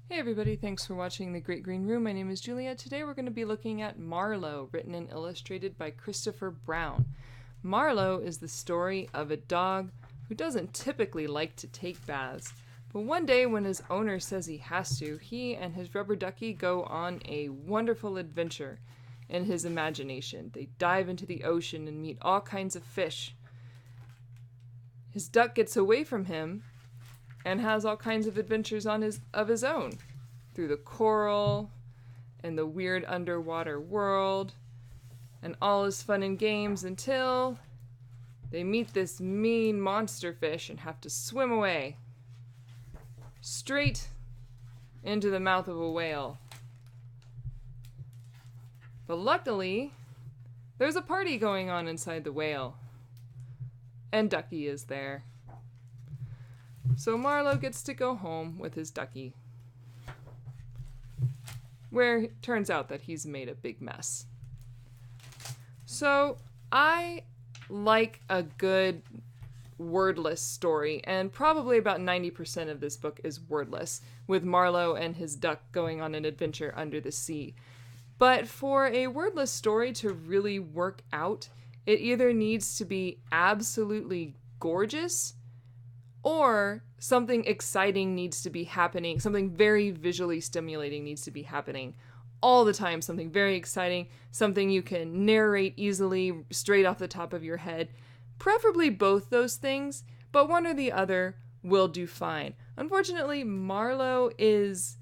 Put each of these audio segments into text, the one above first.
Hey everybody, thanks for watching The Great Green Room. My name is Julia. Today we're going to be looking at Marlo, written and illustrated by Christopher Browne. Marlo is the story of a dog who doesn't typically like to take baths, but one day when his owner says he has to, he and his rubber ducky go on a wonderful adventure in his imagination. They dive into the ocean and meet all kinds of fish. His duck gets away from him and has all kinds of adventures of his own through the coral and the weird underwater world, and all is fun and games until they meet this mean monster fish and have to swim away straight into the mouth of a whale. But luckily, there's a party going on inside the whale, and Ducky is there. So Marlo gets to go home with his ducky, where it turns out that he's made a big mess. So I like a good wordless story, and probably about 90% of this book is wordless, with Marlo and his duck going on an adventure under the sea. But for a wordless story to really work out, it either needs to be absolutely gorgeous, or something exciting needs to be happening, something very visually stimulating needs to be happening all the time, something very exciting, something you can narrate easily straight off the top of your head. Preferably both those things, but one or the other will do fine. Unfortunately, Marlo is,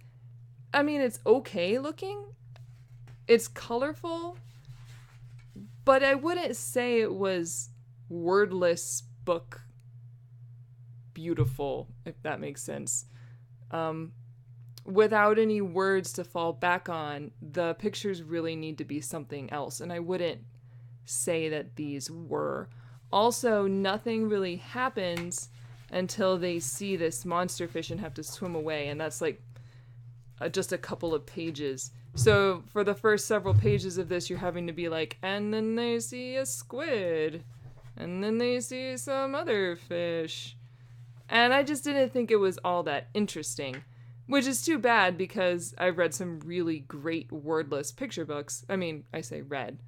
it's okay looking, it's colorful, but I wouldn't say it was wordless book beautiful, if that makes sense. Without any words to fall back on, the pictures really need to be something else, and I wouldn't say that these were. Also, nothing really happens until they see this monster fish and have to swim away, and that's like just a couple of pages. So for the first several pages of this, you're having to be like, and then they see a squid, and then they see some other fish. And I just didn't think it was all that interesting, which is too bad because I've read some really great wordless picture books. I say read,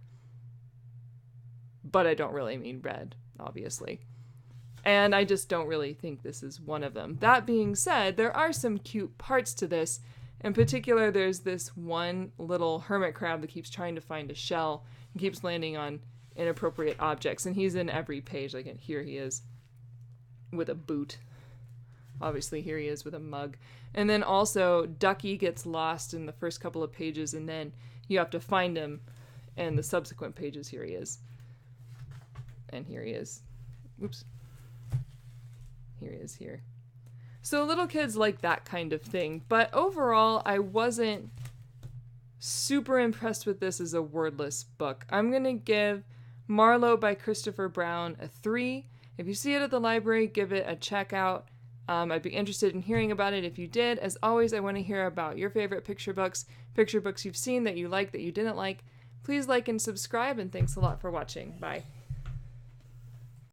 but I don't really mean read, obviously. And I just don't really think this is one of them. That being said, there are some cute parts to this. In particular, there's this one little hermit crab that keeps trying to find a shell and keeps landing on inappropriate objects. And he's in every page. Like here he is with a boot. Obviously, here he is with a mug. And then also, Ducky gets lost in the first couple of pages, and then you have to find him in the subsequent pages. Here he is. And here he is. Oops. Here he is here. So little kids like that kind of thing. But overall, I wasn't super impressed with this as a wordless book. I'm going to give Marlo by Christopher Browne a 3. If you see it at the library, give it a check out. I'd be interested in hearing about it if you did. As always, I want to hear about your favorite picture books you've seen that you like, that you didn't like. Please like and subscribe, and thanks a lot for watching. Bye.